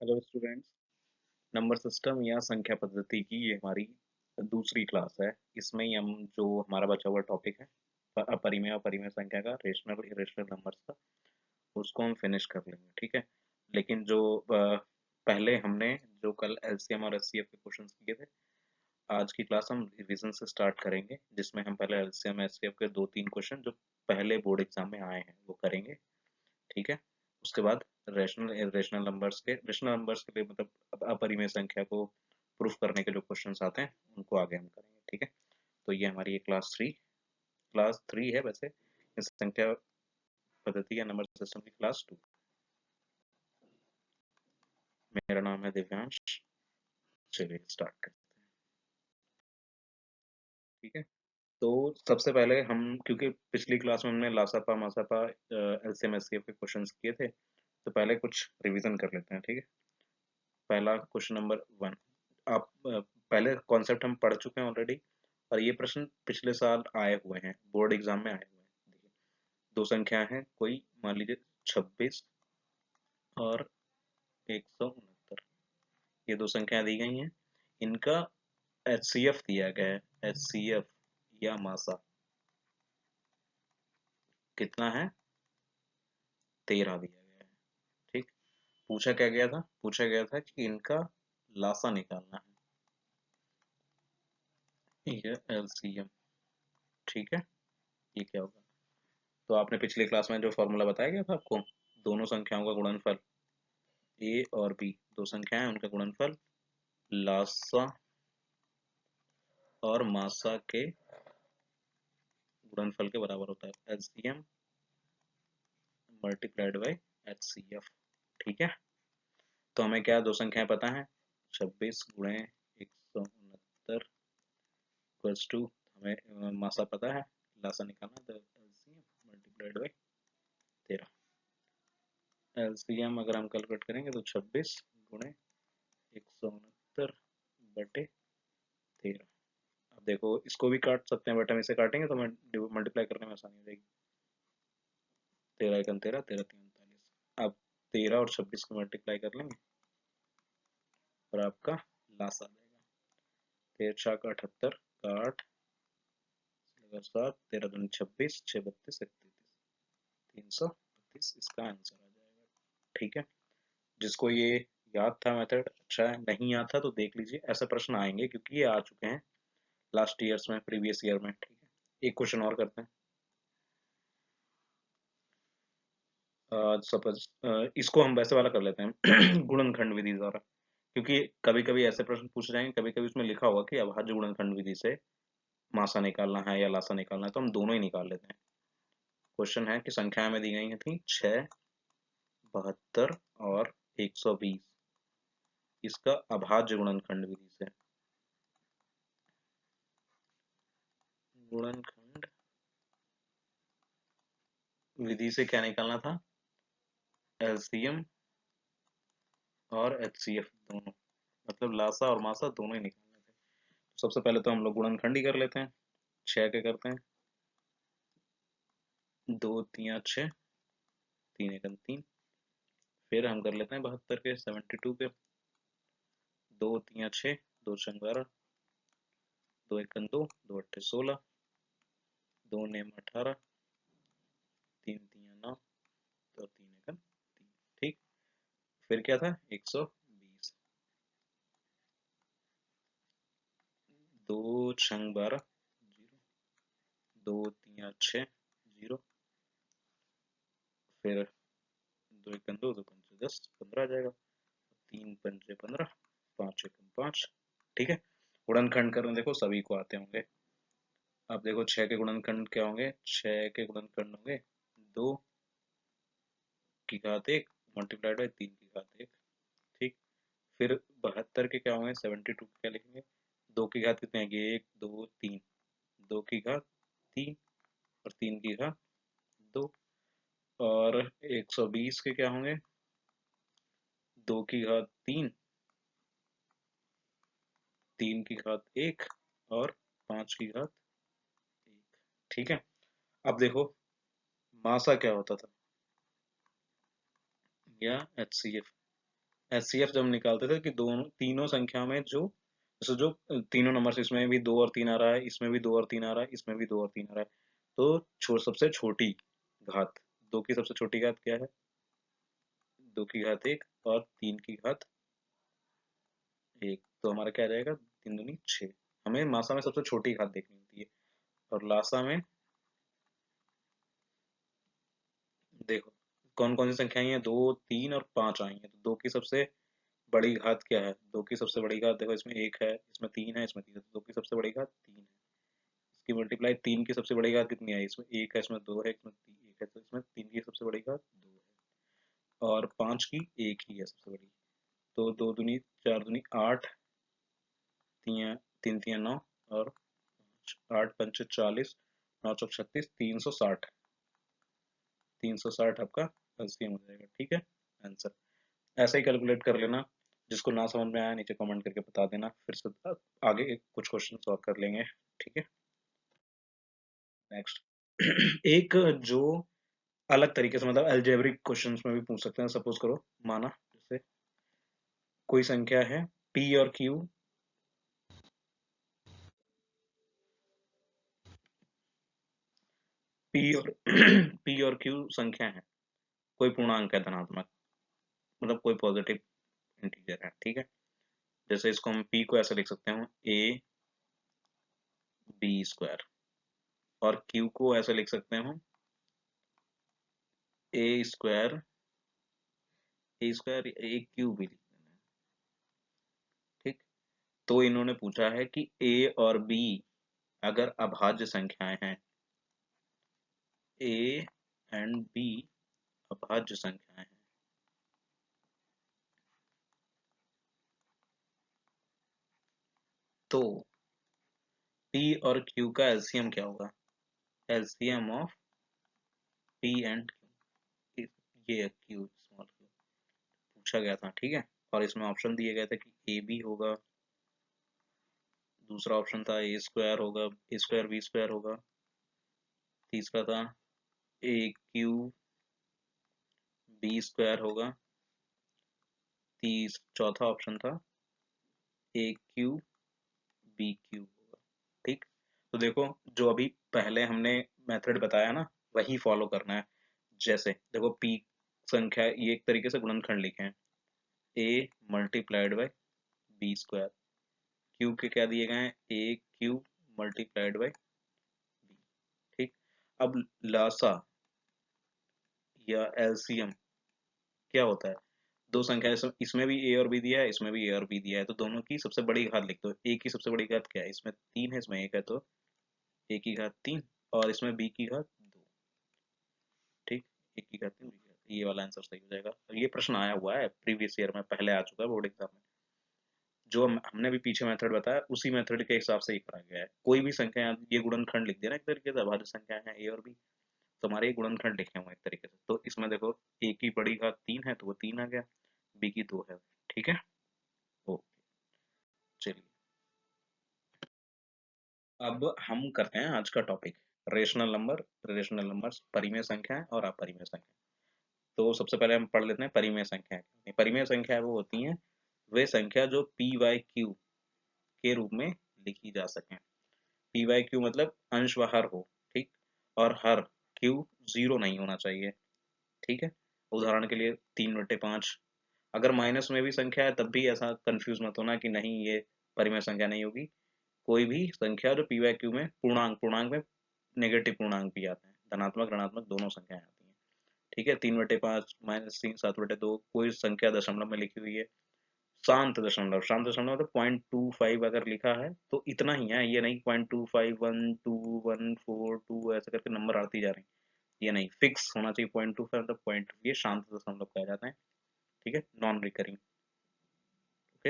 Hello students. Number system या संख्या पद्धति की ये हमारी दूसरी क्लास है। इसमें ही हम जो हमारा बचा हुआ टॉपिक है अपरिमेय और परिमेय संख्या का रेशनल इरेशनल नंबर्स का, उसको हम फिनिश कर लेंगे। ठीक है। लेकिन जो पहले हमने जो कल एलसीएम और एचसीएफ के क्वेश्चंस किए थे, आज की क्लास हम रिवीजन से स्टार्ट करेंगे, जिसमें हम पहले एलसीएम एचसीएफ के 2-3 क्वेश्चन जो पहले बोर्ड एग्जाम में आए हैं वो करेंगे। ठीक है। उसके बाद रेशनल नंबर्स के लिए मतलब अपरिमेय संख्या को प्रूफ करने के जो क्वेश्चंस आते हैं उनको आगे हम करेंगे। ठीक है। तो ये हमारी ये क्लास थ्री है वैसे, इस संख्या पद्धति या नंबर सिस्टम की क्लास 2। मेरा नाम है दिव्यांश। चलिए स्टार्ट करते हैं। ठीक है। तो सबसे पहले हम, क्योंकि पिछली क्लास में हमने लासापा मासापा एलसीएम एचसीएफ के क्वेश्चंस किए थे, तो पहले कुछ रिवीजन कर लेते हैं। ठीक है। पहला क्वेश्चन नंबर 1। आप पहले कॉन्सेप्ट हम पढ़ चुके हैं ऑलरेडी, और ये प्रश्न पिछले साल आए हुए हैं, बोर्ड एग्जाम में आए हुए हैं। देखिए, दो संख्या हैं, कोई मान लीजिए 26 और 169, ये दो संख्याएं दी गई हैं। इनका एचसीएफ दिया गया है। एचसीएफ या मासा कितना है? 13 दिया गया है। ठीक। पूछा गया था कि इनका लासा निकालना है। ये एलसीएम। ठीक है। ये क्या होगा? तो आपने पिछली क्लास में जो फॉर्मूला बताया गया था आपको, दोनों संख्याओं का गुणनफल, ए और बी दो संख्याएं, उनका गुणनफल लासा और मासा के गुणनफल के बराबर होता है। HCM multiplied by HCF. ठीक है। तो हमें क्या दो संख्याएं पता है? 26 गुणे 169 इक्वल्स टू, हमें मासा पता है, लासा निकालना है, तो एलसीएम मल्टीप्लाइड बाई 13। एलसीएम अगर हम कैलकुलेट करेंगे तो 26 गुणे 169 बटे 13। अब देखो, इसको भी काट सकते हैं, बट हम इसे काटेंगे तो मल्टीप्लाई करने में आसानी हो जाएगी। 13 एकम 13, 13 3 39। अब 13 और 26 को मल्टीप्लाई कर लेंगे और आपका लास आ जाएगा। 13 का 8 का 7, 13 26, 6 32 31, 332 इसका आंसर आ जाएगा। ठीक है। जिसको ये याद था मेथड, अच्छा है। नहीं याद था तो देख लीजिए, ऐसे प्रश्न आएंगे क्योंकि ये आ चुके हैं लास्ट ईयर्स में, प्रीवियस ईयर में। ठीक है। एक क्वेश्चन और करते हैं। सपोज इसको हम वैसे वाला कर लेते हैं गुणनखंड विधि द्वारा, क्योंकि कभी कभी ऐसे प्रश्न पूछे जाएंगे, कभी कभी उसमें लिखा होगा कि अभाज्य गुणनखंड विधि से मासा निकालना है या लासा निकालना है, तो हम दोनों ही निकाल लेते हैं। क्वेश्चन है कि संख्याएं में दी गई थी 6, 72 और 120, इसका अभाज्य गुणनखंड विधि से, गुणनखंड विधि से क्या निकालना था? एलसीएम और एचसीएफ दोनों, मतलब लासा और मासा दोनों ही निकालने थे। सबसे पहले तो हम लोग गुणनखंड ही कर लेते हैं। 6 के करते हैं, 2 3 6, 3 एकम 3। फिर हम कर लेते हैं 72 के, 72 के, 2 3 6, 2 छंग 12, 2 एकम 2, 2 अट्ठे 16, 2 नेम 18, 3 3 9, तो 3 एकम 3। ठीक। फिर क्या था? 120, 2 छंग 12 0, 2 3 6 0, फिर 2 एकम 2, 2 पंचे 10, 15 आ जाएगा, 3 पंचे 15, 5 एकम 5। ठीक है। गुणनखंड करने देखो सभी को आते होंगे। अब देखो 6 के गुणनखंड क्या होंगे? 6 के गुणनखंड होंगे 2 की घात 1 मल्टीप्लाइड बाई 3 की घात 1। ठीक। फिर 72 के क्या होंगे? 72 के क्या लिखेंगे? 2 की घात कितने आएगी? 1 2 3, 2 की घात 3 और 3 की घात 2। और 120 के क्या होंगे? 2 की घात 3, 3 की घात 1 और 5 की घात 1। ठीक है। अब देखो मासा क्या होता था, या एचसीएफ। एचसीएफ जब निकालते थे कि दोनों तीनों संख्या में जो जैसे जो तीनों नंबर इसमें भी 2 और 3 आ रहा है, इसमें भी 2 और 3 आ रहा है, इसमें भी 2 और 3 आ रहा है, तो सबसे छोटी घात, 2 की सबसे छोटी घात क्या है? 2 की घात 1 और 3 की घात 1, तो हमारा क्या आ जाएगा? 3 दूनी 6। हमें मासा में सबसे छोटी घात देखनी होती है, और लासा में देखो कौन कौन सी संख्याएं हैं, 2 3 और 5 आई हैं, तो 2 की सबसे बड़ी घात क्या है? 2 की सबसे बड़ी घात देखो, इसमें 1 है, इसमें 3 है, इसमें 3 है, तो 2 की सबसे बड़ी घात 3 है। इसकी मल्टीप्लाई 3 की सबसे बड़ी घात कितनी आई? इसमें 1 है, इसमें 2 है, इसमें 1 है, तो इसमें 3 की सबसे बड़ी घात 2 है, और 5 की 1 ही है सबसे बड़ी। तो 2 दूनी 4 दूनी 8, 3 3 9, और 8 5 40, 9 चौक 36, 360। 360 आपका एलसीएम हो जाएगा। ठीक है, आंसर ऐसे ही कैलकुलेट कर लेना। जिसको ना समझ में आया नीचे कमेंट करके बता देना, फिर से आगे कुछ क्वेश्चन सॉल्व कर लेंगे। ठीक है, नेक्स्ट एक जो अलग तरीके से, मतलब अलजेब्रिक क्वेश्चंस में भी पूछ सकते हैं। सपोज करो, माना जैसे कोई संख्या है पी और क्यू, पी और पी और क्यू संख्या है, कोई पूर्णांक है धनात्मक, मतलब कोई पॉजिटिव इंटीजर है। ठीक है, जैसे इसको हम पी को ऐसे लिख सकते हैं, ए बी स्क्वायर, और क्यू को ऐसे लिख सकते हैं, ए स्क्वायर ए क्यूब भी लिख देना है। ठीक, तो इन्होंने पूछा है कि ए और बी अगर अभाज्य संख्याएं हैं, ए एंड बी अभाज्य संख्याएं हैं, तो पी और क्यू का एलसीएम क्या होगा? LCM of P and Q, ये क्यू स्मॉल क्यू पूछा गया था। ठीक है, और इसमें ऑप्शन दिए गए थे कि ए बी होगा, दूसरा ऑप्शन था ए स्क्वायर होगा, ए स्क्वायर बी स्क्वायर होगा, तीसरा था ए क्यू बी स्क्वायर होगा, चौथा ऑप्शन था ए क्यू बी क्यू होगा। ठीक, तो देखो जो अभी पहले हमने मेथड बताया ना, वही फॉलो करना है। जैसे देखो पी संख्या, ये एक तरीके से गुणनखंड लिखे हैं, a multiplied by b square, q के क्या दिए गए हैं? A q multiplied by b. ठीक, अब लासा या एलसीएम क्या होता है? दो संख्या, इसमें भी ए और बी दिया है, इसमें भी ए और बी दिया है, तो दोनों की सबसे बड़ी घात लिख दो। ए की सबसे बड़ी घात क्या है? इसमें 3 है, इसमें 1 है, तो ए की घात 3, और इसमें बी की घात 2। ठीक, ए की घात 3, बी की घात 3, ये वाला आंसर सही हो जाएगा। और ये प्रश्न आया हुआ है प्रीवियस ईयर में, पहले आ चुका है बोर्ड एग्जाम में। जो हमने भी पीछे मेथड बताया, उसी मेथड के हिसाब से ही करा गया है। कोई भी संख्या, ये गुणनखंड लिख दिया ना एक तरीके से, अभाज्य संख्या है ए और बी, तो हमारे ये गुणनखंड लिखे हुए एक तरीके से। तो इसमें देखो ए की बड़ी घात 3 है, तो वो 3 आ गया, बी की 2 है। ठीक है, ओके, चलिए अब हम करते हैं आज का topic, rational number, rational numbers, परिमेय संख्याएं और अपरिमेय संख्या। तो सबसे पहले हम पढ़ लेते हैं परिमेय संख्याएं। परिमेय संख्याएं वो होती हैं वे संख्या जो पी वाई क्यू के रूप में लिखी जा सके। पी वाई क्यू मतलब अंश व हर हो, ठीक, और हर क्यू जीरो नहीं होना चाहिए। ठीक है, उदाहरण के लिए 3/5। अगर माइनस में भी संख्या है तब भी ऐसा कंफ्यूज मत होना कि नहीं ये परिमेय संख्या नहीं होगी। कोई भी संख्या जो पी वाई क्यू में पूर्णांक, पूर्णांक में नेगेटिव पूर्णांक भी आते हैं, धनात्मक ऋणात्मक दोनों संख्याएं आती हैं। ठीक है, 3/5 -3 7/2, कोई संख्या दशमलव में लिखी हुई है, शांत दशमलव, शांत दशमलव मतलब 0.25 अगर लिखा है तो इतना ही है, ये नहीं 0.25 1 2 1 4 2 ऐसे करके नंबर आती जा रही, ये नहीं, फिक्स होना चाहिए 0.25, मतलब पॉइंट, ये शांत दशमलव कहा जाता है। ठीक है, नॉन रिकरिंग। ओके,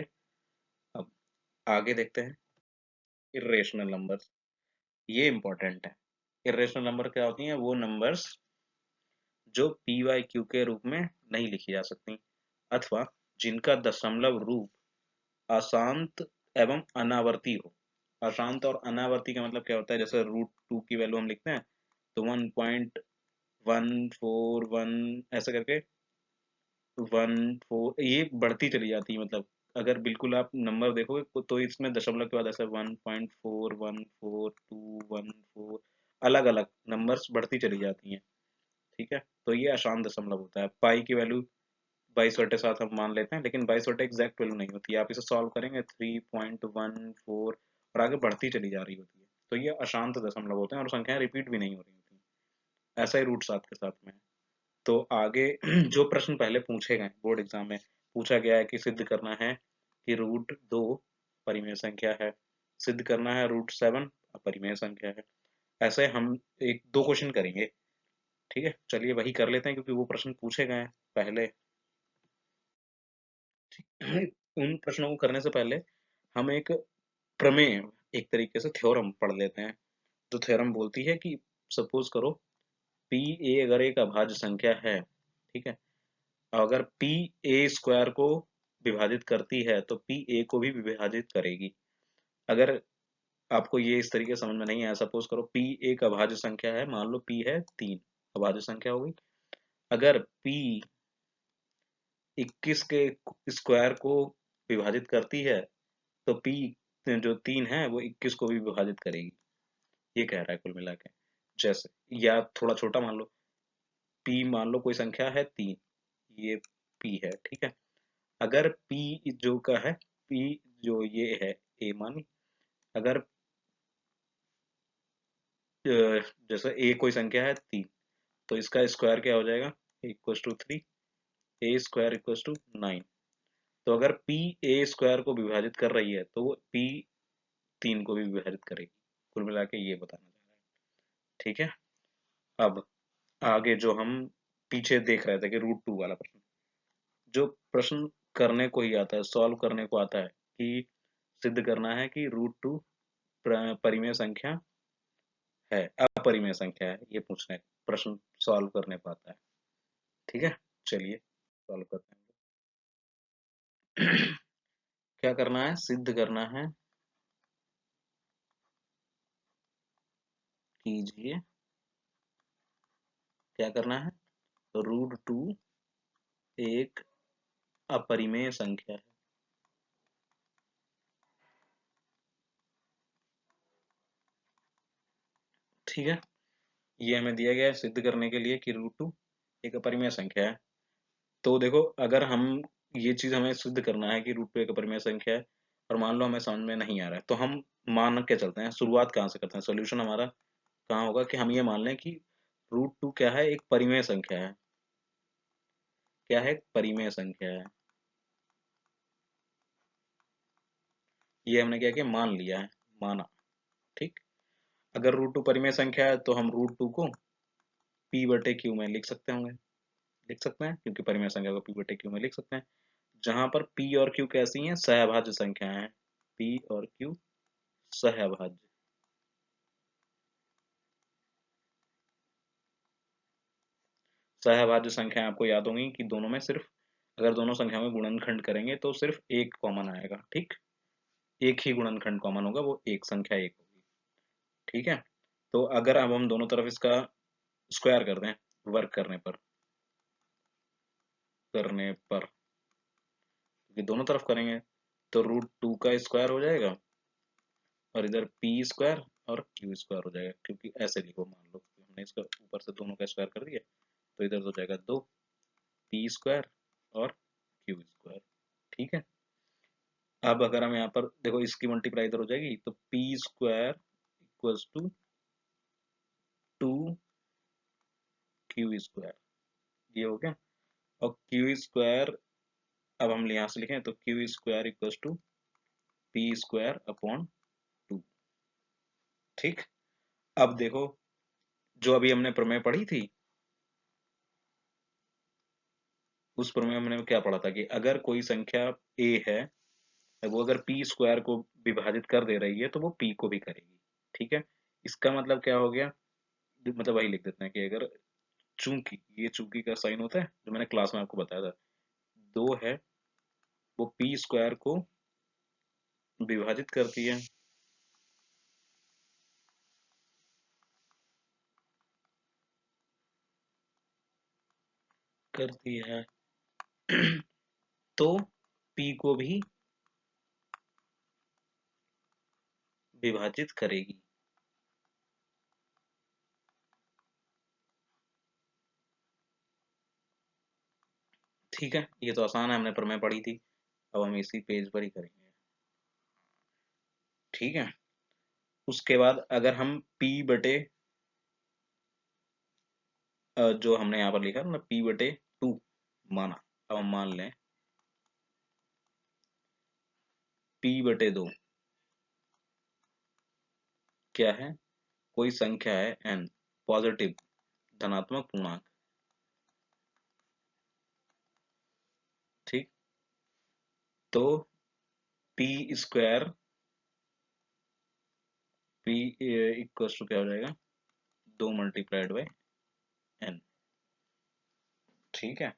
अब आगे देखते हैं इरेशनल नंबर्स। ये इंपॉर्टेंट है। इरेशनल नंबर क्या होती हैं? वो नंबर्स जो पी वाई क्यू के रूप में नहीं लिखी जा सकती, अथवा जिनका दशमलव रूप अशांत एवं अनावर्ती हो। अशांत और अनावर्ती का मतलब क्या होता है? जैसे √2 की वैल्यू हम लिखते हैं, तो 1.141 ऐसे करके 14 ये बढ़ती चली जाती है, मतलब अगर बिल्कुल आप नंबर देखोगे तो इसमें दशमलव के बाद ऐसे 1.4 1 4 2 1 4 अलग अलग नंबर्स बढ़ती चली जाती हैं। ठीक है, तो ये अशांत दशमलव होता है। पाई की वैल्यू 22/7 हम मान लेते हैं, लेकिन 22 एग्जैक्ट वैल्यू नहीं होती है। आप इसे सॉल्व करेंगे 3.14 और आगे बढ़ती चली जा रही होती है, तो ये अशांत दशमलव होते हैं और संख्याएं रिपीट भी नहीं हो रही होती हैं। ऐसा ही रूट 7 के साथ में है। तो आगे जो प्रश्न पहले पूछे गए बोर्ड एग्जाम में, पूछा गया है कि सिद्ध करना है कि रूट 2 परिमेय संख्या है, सिद्ध करना है रूट 7 अपरिमेय संख्या है। ऐसे हम एक दो क्वेश्चन करेंगे। ठीक है, चलिए वही कर लेते हैं क्योंकि वो प्रश्न पूछे गए हैं पहले। उन प्रश्नों को करने से पहले हम एक प्रमेय, एक तरीके से थ्योरम पढ़ लेते हैं। जो थ्योरम बोलती है कि सपोज करो पी ए अगर एक अभाज्य संख्या है, ठीक है, अगर पी ए स्क्वायर को विभाजित करती है तो पी ए को भी विभाजित करेगी। अगर आपको ये इस तरीके समझ में नहीं आया, सपोज करो पी एक अभाज्य संख्या है, मान लो पी है 3, अभाज्य संख्या हो गई। अगर पी 21 के स्क्वायर को विभाजित करती है तो पी जो 3 है वो 21 को भी विभाजित करेगी। ये कह रहा है कुल मिला के। जैसे, या थोड़ा छोटा मान लो, पी मान लो कोई संख्या है 3, ये पी है, ठीक है। अगर पी जो का है, पी जो ये है ए मानी, अगर जैसे ए कोई संख्या है 3, तो इसका स्क्वायर क्या हो जाएगा, equals to 3, A square equals to 9। तो अगर पी ए स्क्वायर को विभाजित कर रही है तो वो पी 3 को भी विभाजित करेगी। कुल मिला के ये बताना चाह रहा है। ठीक है, अब आगे जो हम पीछे देख रहे थे कि रूट 2 वाला प्रश्न, जो प्रश्न करने को ही आता है, सॉल्व करने को आता है कि सिद्ध करना है कि रूट 2 परिमेय संख्या है, अपरिमेय संख्या है, ये पूछने प्रश्न सॉल्व करने को आता है। ठीक है, चलिए सॉल्व करते हैं। क्या करना है, सिद्ध करना है, कीजिए, क्या करना है, रूट 2 एक अपरिमेय संख्या है। ठीक है, ये हमें दिया गया है सिद्ध करने के लिए कि रूट 2 एक अपरिमेय संख्या है। तो देखो, अगर हम ये चीज हमें सिद्ध करना है कि रूट 2 एक अपरिमेय संख्या है, और मान लो हमें समझ में नहीं आ रहा है, तो हम मान के चलते हैं, शुरुआत कहाँ से करते हैं, सोल्यूशन हमारा कहाँ होगा कि हम ये मान लें कि रूट 2 क्या है, एक परिमेय संख्या है। क्या है, परिमेय संख्या है। ये हमने क्या किया, मान लिया है, माना। ठीक, अगर रूट 2 परिमेय संख्या है तो हम रूट 2 को पी बटे क्यू में लिख सकते होंगे, लिख सकते हैं, क्योंकि परिमेय संख्या को पी बटे क्यू में लिख सकते हैं, जहां पर पी और क्यू कैसी हैं, सहअभाज्य संख्या हैं। पी और क्यू सहअभाज्य। सहअभाज्य संख्याएं आपको याद होंगी कि दोनों में सिर्फ, अगर दोनों संख्याओं में गुणनखंड करेंगे तो सिर्फ एक कॉमन आएगा। ठीक, एक ही गुणनखंड कॉमन होगा, वो एक संख्या एक होगी। ठीक है, तो अगर अब हम दोनों तरफ इसका स्क्वायर कर दें, वर्क करने पर क्योंकि दोनों तरफ करेंगे तो रूट 2 का स्क्वायर हो जाएगा, और इधर पी स्क्वायर और क्यू स्क्वायर हो जाएगा। क्योंकि ऐसे लिखो, मान लो कि हमने इसका ऊपर से दोनों का स्क्वायर कर दिया, तो इधर हो जाएगा 2 पी स्क्वायर और क्यू स्क्वायर। ठीक है, अब अगर हम यहाँ पर देखो, इसकी मल्टीप्लाई इधर हो जाएगी, तो P square equals to 2 Q square, ये हो गया। और क्यू स्क्वायर अब हम यहाँ से लिखें तो Q square equals to P square upon 2। ठीक, अब देखो, जो अभी हमने प्रमेय पढ़ी थी, उस प्रमेय में हमने क्या पढ़ा था कि अगर कोई संख्या ए है, वो अगर पी स्क्वायर को विभाजित कर दे रही है तो वो पी को भी करेगी। ठीक है, इसका मतलब क्या हो गया, मतलब वही लिख देते हैं कि अगर चूंकि, ये चूंकि का साइन होता है जो मैंने क्लास में आपको बताया था, 2 है, वो पी स्क्वायर को विभाजित करती है, तो P को भी विभाजित करेगी। ठीक है, ये तो आसान है, हमने प्रमेय पढ़ी थी। अब हम इसी पेज पर ही करेंगे। ठीक है, उसके बाद अगर हम P बटे जो हमने यहाँ पर लिखा ना P/2 माना, अब हम मान लें P/2 क्या है, कोई संख्या है n, पॉजिटिव धनात्मक पूर्णांक। ठीक, तो P इक्वल टू क्या हो जाएगा, 2 मल्टीप्लाइड बाई n। ठीक है,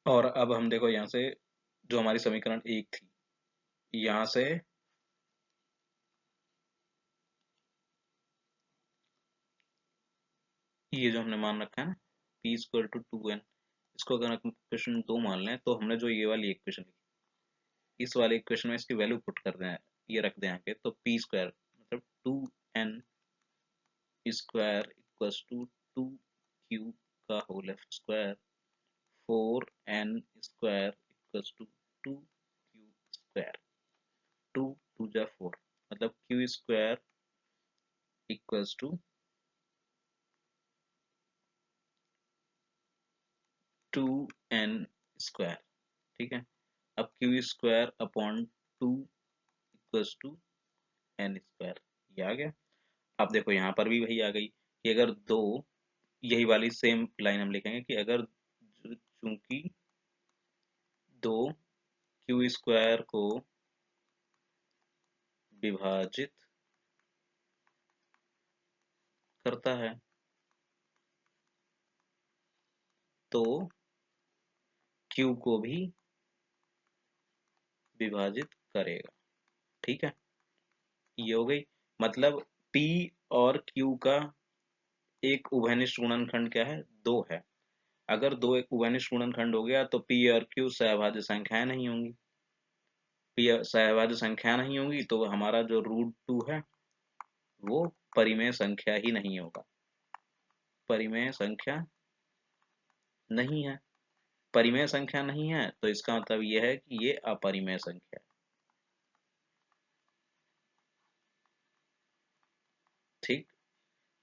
और अब हम देखो यहाँ से जो हमारी समीकरण 1 थी, यहाँ से ये जो हमने मान रखा है ना P=2n, इसको अगर हम इक्वेशन 2 मान लें, तो हमने जो ये वाली इक्वेशन लिखी, इस वाले इक्वेशन में इसकी वैल्यू पुट कर दें, ये रख दें आके, तो P² मतलब 2n square equals to 2q का whole square 4n square equals to 2q square, 2 2 जा 4 मतलब q square equals to 2n square. ठीक है, अब q square upon 2 equals to n square, ये आ गया। अब देखो यहाँ पर भी वही आ गई कि अगर दो, यही वाली सेम लाइन हम लिखेंगे कि अगर चूंकि दो क्यू स्क्वायर को विभाजित करता है तो क्यू को भी विभाजित करेगा। ठीक है, ये हो गई, मतलब P और Q का एक उभयनिष्ठ गुणनखंड क्या है, 2 है। अगर दो एक उभयनिष्ठ गुणनखंड हो गया तो P और Q सहभाज्य संख्याएं नहीं होंगी। P सहभाज्य संख्या नहीं होंगी तो हमारा जो √2 है वो परिमेय संख्या ही नहीं होगा, परिमेय संख्या नहीं है। परिमेय संख्या नहीं है तो इसका मतलब ये है कि ये अपरिमेय संख्या है। ठीक,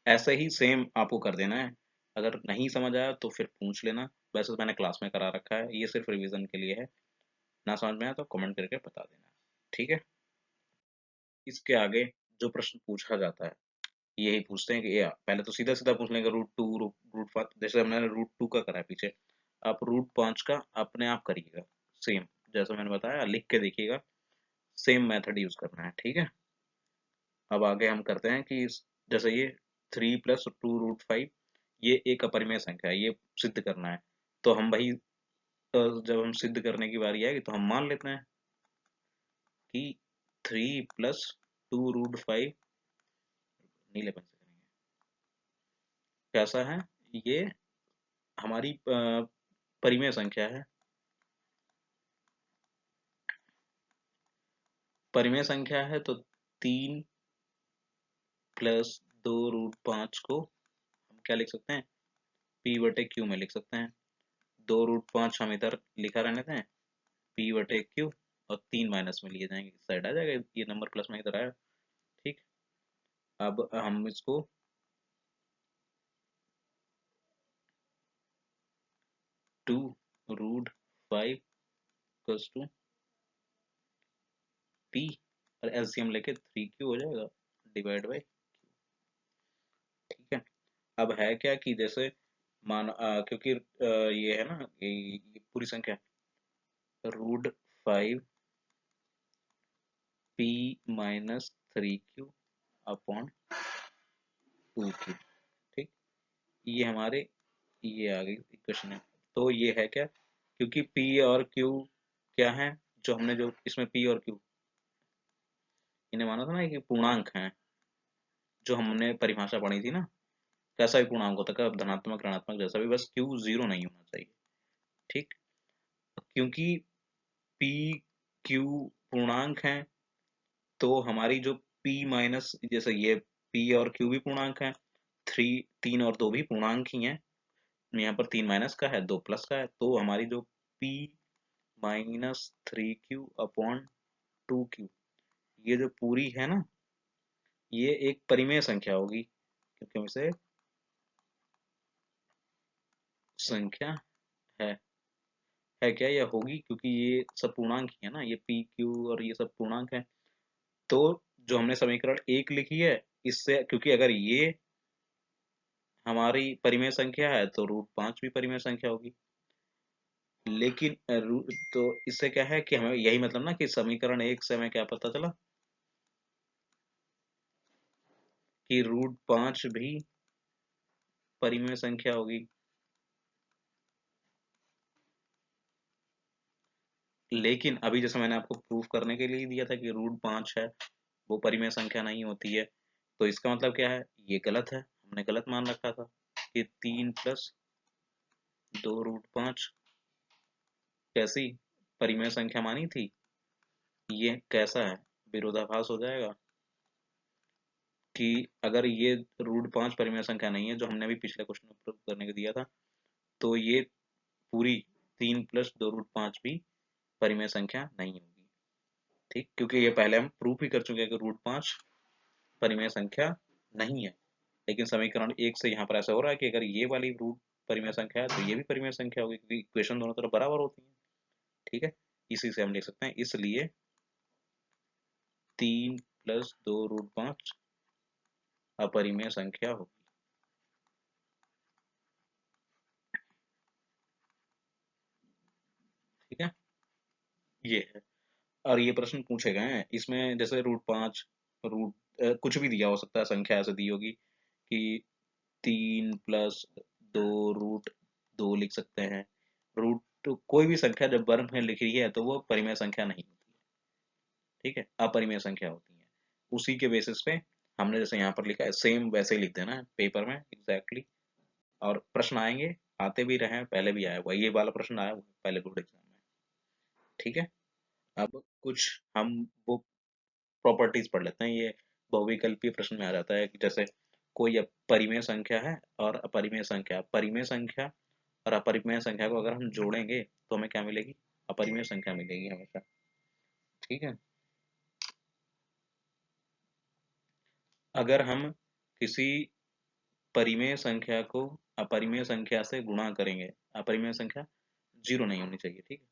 ऐसे ही सेम आपको कर देना है। अगर नहीं समझ आया तो फिर पूछ लेना, वैसे तो मैंने क्लास में करा रखा है, ये सिर्फ रिवीजन के लिए है। ना समझ में आया तो कमेंट करके बता देना। ठीक है, इसके आगे जो प्रश्न पूछा जाता है यही पूछते हैं कि या पहले तो सीधा सीधा पूछ लेंगे √2 √5, जैसे हमने √2 का करा है पीछे, आप √5 का अपने आप करिएगा, सेम जैसे मैंने बताया लिख के देखिएगा, सेम मेथड यूज करना है। ठीक है, अब आगे हम करते हैं कि जैसे ये 3 + 2√5 ये एक अपरिमेय संख्या है, ये सिद्ध करना है। तो हम भाई जब हम सिद्ध करने की बारी आएगी तो हम मान लेते हैं कि 3 + 2√5 नीले पेन से करेंगे, कैसा है ये, हमारी परिमेय संख्या है। परिमेय संख्या है तो 3 + 2√5 को हम क्या लिख सकते हैं, P/Q में लिख सकते हैं। 2√5 हम इधर लिखा रहने दें, P/Q, और 3 माइनस में लिए जाएंगे, इस साइड आ जाएगा, ये नंबर प्लस में इधर आया। ठीक, अब हम इसको 2√5 इक्वल्स टू P और एलसीएम लेके 3Q हो जाएगा डिवाइड बाई। ठीक है, अब है क्या कि जैसे मान क्योंकि ये है ना, ये पूरी संख्या √5 P - 3Q अपॉन 2Q। ठीक, ये हमारे ये आ गई इक्वेशन है। तो ये है क्या, क्योंकि P और Q क्या है, जो हमने जो इसमें P और Q इन्हें माना था ना कि पूर्णांक हैं, जो हमने परिभाषा पढ़ी थी ना कैसा भी पूर्णांक होता है, धनात्मक ऋणात्मक जैसा भी, बस क्यू जीरो नहीं होना चाहिए। ठीक, क्योंकि पी क्यू पूर्णांक है, तो हमारी जो पी माइनस, जैसे ये पी और क्यू भी पूर्णांक है, थ्री, तीन और दो भी पूर्णांक ही है, यहाँ पर तीन माइनस का है, दो प्लस का है, तो हमारी जो P minus three Q upon two Q, ये जो पूरी है ना, ये एक परिमेय संख्या होगी, क्योंकि हम इसे संख्या है है क्या, या होगी, क्योंकि ये सब पूर्णांक ही है ना, ये पी क्यू और ये सब पूर्णांक है। तो जो हमने समीकरण एक लिखी है, इससे, क्योंकि अगर ये हमारी परिमेय संख्या है तो रूट पांच भी परिमेय संख्या होगी। लेकिन तो इससे क्या है कि हमें यही मतलब ना कि समीकरण एक से हमें क्या पता चला कि रूट पांच भी परिमेय संख्या होगी। लेकिन अभी जैसे मैंने आपको प्रूफ करने के लिए दिया था कि रूट पांच है, वो परिमेय संख्या नहीं होती है, तो इसका मतलब क्या है, ये गलत है, हमने गलत मान रखा था कि तीन प्लस दो रूट पांच कैसी परिमेय संख्या मानी थी, ये कैसा है, विरोधाभास हो जाएगा कि अगर ये रूट पांच परिमेय संख्या नहीं है, जो हमने भी पिछले क्वेश्चन में प्रूफ करने को दिया था, तो ये पूरी तीन प्लस दो रूट पांच भी परिमेय संख्या नहीं होगी। ठीक, क्योंकि ये पहले हम प्रूफ ही कर चुके हैं कि रूट पांच परिमेय संख्या नहीं है। लेकिन समीकरण एक से यहाँ पर ऐसा हो रहा है कि अगर ये वाली रूट परिमेय संख्या है तो ये भी परिमेय संख्या होगी, क्योंकि इक्वेशन दोनों तरफ बराबर होती है। ठीक है, इसी से हम लिख सकते हैं, इसलिए तीन प्लस दो रूट पांच अपरिमेय संख्या होगी। ठीक है, ये है। और ये प्रश्न पूछे गए हैं इसमें, जैसे रूट पांच, रूट कुछ भी दिया हो सकता है, संख्या ऐसे दी होगी कि तीन प्लस दो रूट दो लिख सकते हैं। रूट कोई भी संख्या जब वर्ग में लिख रही है तो वो परिमेय संख्या नहीं होती है। ठीक है, अपरिमेय संख्या होती है। उसी के बेसिस पे हमने जैसे यहाँ पर लिखा है, सेम वैसे ही लिख देना है पेपर में एग्जैक्टली। और प्रश्न आएंगे, आते भी रहे, पहले भी आया हुआ ये वाला प्रश्न आया हुआ है पहले बोर्ड एग्जाम में। ठीक है, अब कुछ हम वो प्रॉपर्टीज पढ़ लेते हैं। ये बहुविकल्पीय प्रश्न में आ जाता है कि जैसे कोई परिमेय संख्या है और अपरिमेय संख्या, परिमेय संख्या और अपरिमेय संख्या को अगर हम जोड़ेंगे तो हमें क्या मिलेगी, अपरिमेय संख्या मिलेगी हमेशा। ठीक है, अगर हम किसी परिमेय संख्या को अपरिमेय संख्या से गुणा करेंगे, अपरिमेय संख्या जीरो नहीं होनी चाहिए, ठीक है,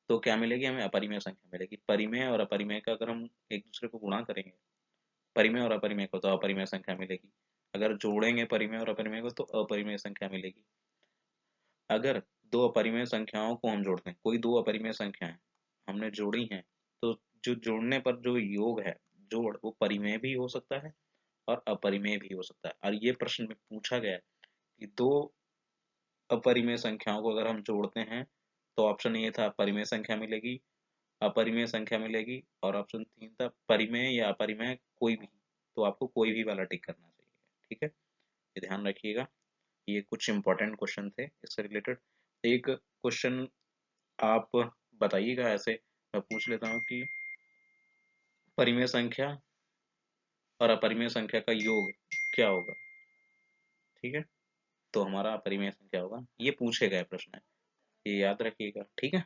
तो क्या मिलेगी हमें, अपरिमेय संख्या मिलेगी। परिमेय और अपरिमेय का अगर हम एक दूसरे को गुणा करेंगे, परिमेय और अपरिमेय को, तो अपरिमेय संख्या मिलेगी। अगर जोड़ेंगे परिमेय और अपरिमेय को तो अपरिमेय संख्या मिलेगी। अगर दो अपरिमेय संख्याओं को हम जोड़ते हैं, कोई दो अपरिमेय संख्याएं हमने जोड़ी हैं, तो जो जोड़ने पर जो योग है, जोड़, वो परिमेय भी हो सकता है और अपरिमेय भी हो सकता है। और ये प्रश्न में पूछा गया है कि दो अपरिमेय संख्याओं को अगर हम जोड़ते हैं तो ऑप्शन ए था परिमेय संख्या मिलेगी, अपरिमेय संख्या मिलेगी, और ऑप्शन तीन था परिमेय या अपरिमेय कोई भी। तो आपको कोई भी वाला टिक करना चाहिए। ठीक है, ये ध्यान रखिएगा। ये कुछ इंपॉर्टेंट क्वेश्चन थे इससे रिलेटेड। एक क्वेश्चन आप बताइएगा, ऐसे मैं पूछ लेता हूँ कि परिमेय संख्या और अपरिमेय संख्या का योग क्या होगा। ठीक है, तो हमारा अपरिमेय संख्या होगा, ये पूछे गए प्रश्न है, ये याद रखिएगा। ठीक है,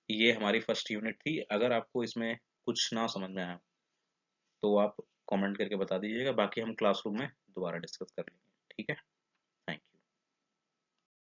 ये हमारी फर्स्ट यूनिट थी। अगर आपको इसमें कुछ ना समझ में आया तो आप कमेंट करके बता दीजिएगा, बाकी हम क्लासरूम में दोबारा डिस्कस कर लेंगे। ठीक है।